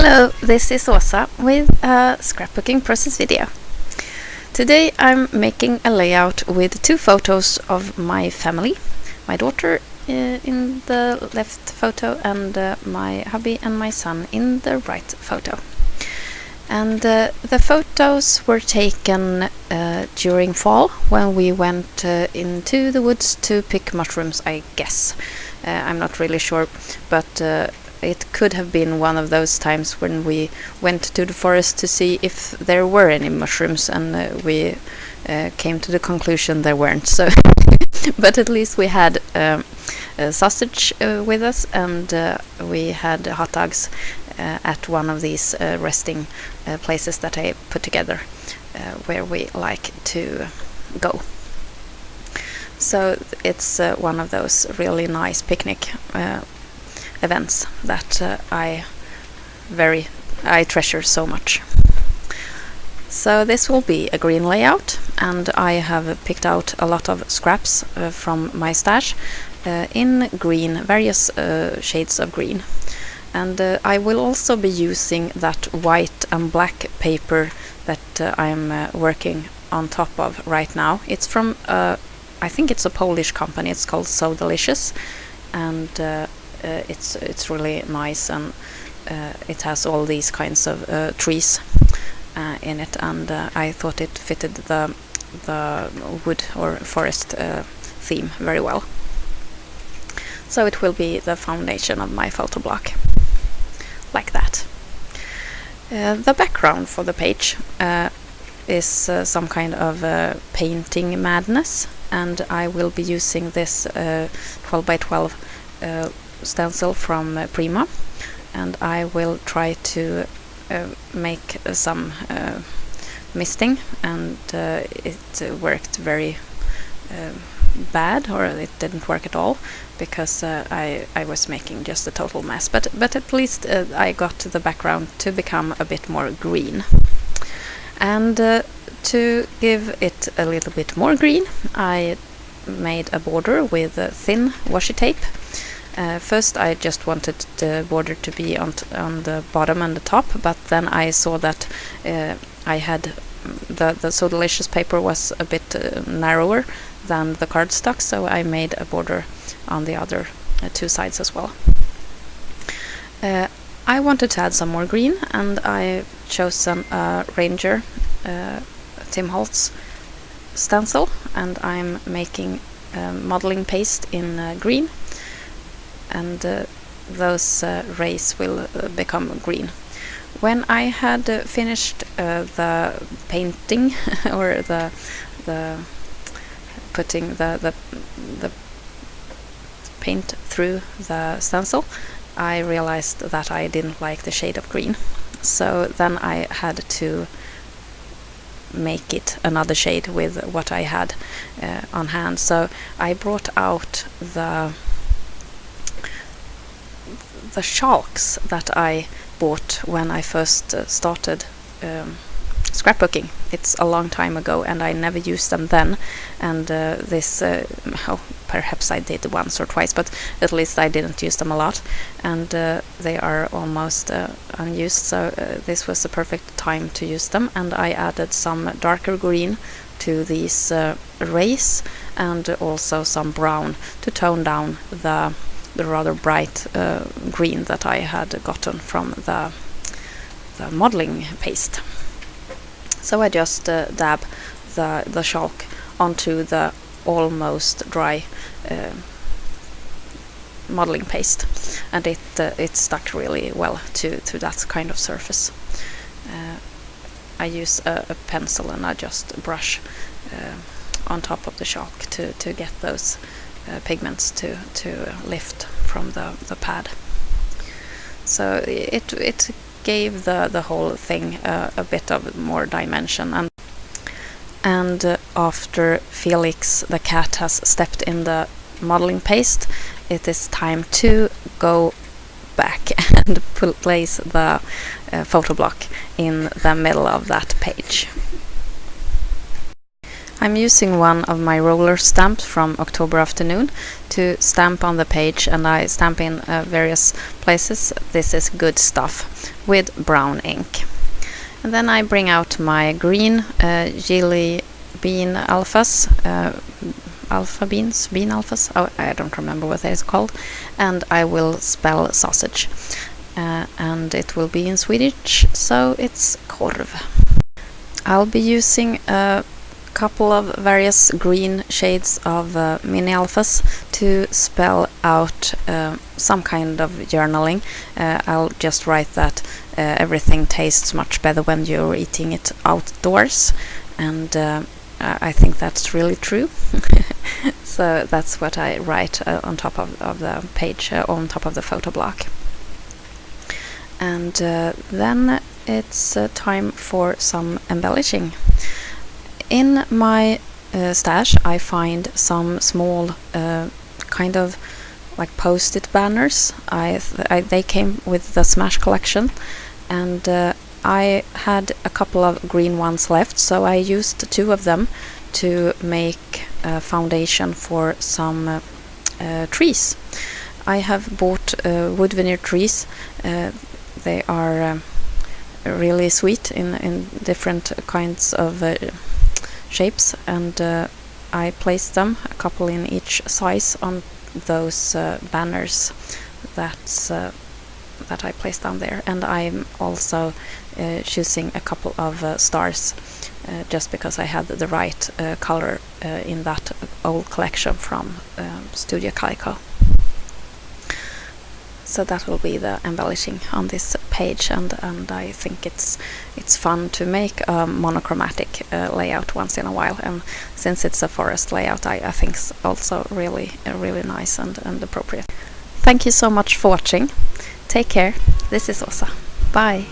Hello, this is Åsa with a scrapbooking process video. Today I'm making a layout with two photos of my family, my daughter in the left photo and my hubby and my son in the right photo. And the photos were taken during fall when we went into the woods to pick mushrooms, I guess. I'm not really sure, but it could have been one of those times when we went to the forest to see if there were any mushrooms, and we came to the conclusion there weren't. So, but at least we had sausage with us, and we had hot dogs at one of these resting places that I put together, where we like to go. So it's one of those really nice picnic events that I treasure so much. So this will be a green layout, and I have picked out a lot of scraps from my stash in green, various shades of green. And I will also be using that white and black paper that I'm working on top of right now. It's from I think it's a Polish company. It's called So Delicious, and it's really nice, and it has all these kinds of trees in it, and I thought it fitted the wood or forest theme very well. So it will be the foundation of my photo block, like that. The background for the page is some kind of painting madness, and I will be using this 12 by 12 stencil from Prima, and I will try to make some misting, and it worked very bad, or it didn't work at all, because I was making just a total mess, but at least I got the background to become a bit more green. And to give it a little bit more green, I made a border with thin washi tape. First I just wanted the border to be on the bottom and the top, but then I saw that I had the So Delicious paper was a bit narrower than the cardstock, so I made a border on the other two sides as well. I wanted to add some more green, and I chose some Ranger Tim Holtz stencil, and I'm making modeling paste in green, and those rays will become green. When I had finished the painting or the putting the paint through the stencil, I realized that I didn't like the shade of green, so then I had to make it another shade with what I had on hand. So I brought out the shalks that I bought when I first started scrapbooking. It's a long time ago, and I never used them then, and perhaps I did once or twice, but at least I didn't use them a lot, and they are almost unused, so this was the perfect time to use them. And I added some darker green to these rays, and also some brown to tone down the rather bright green that I had gotten from the modeling paste. So I just dab the chalk onto the almost dry modeling paste, and it stuck really well to that kind of surface. I use a pencil, and I just brush on top of the chalk to get those pigments to lift from the pad. So it gave the whole thing a bit of more dimension. And after Felix the cat has stepped in the modeling paste, it is time to go back and place the photo block in the middle of that page. I'm using one of my roller stamps from October Afternoon to stamp on the page, and I stamp in various places. This is good stuff with brown ink. And then I bring out my green Geely bean alphas, bean alphas, oh, I don't remember what that is called, and I will spell sausage. And it will be in Swedish, so it's Korv. I'll be using a couple of various green shades of mini alphas to spell out some kind of journaling. I'll just write that everything tastes much better when you're eating it outdoors, and I think that's really true. So that's what I write on top of the page, on top of the photo block. And then it's time for some embellishing. In my stash I find some small kind of like post-it banners. They came with the Smash collection, and I had a couple of green ones left, so I used 2 of them to make a foundation for some trees. I have bought wood veneer trees. They are really sweet in different kinds of shapes, and I placed them, a couple in each size, on those banners that I placed down there. And I'm also choosing a couple of stars just because I had the right color in that old collection from Studio Kaiko. So that will be the embellishing on this page, and I think it's fun to make a monochromatic layout once in a while, and since it's a forest layout, I think it's also really nice and appropriate. Thank you so much for watching. Take care. This is Åsa. Bye.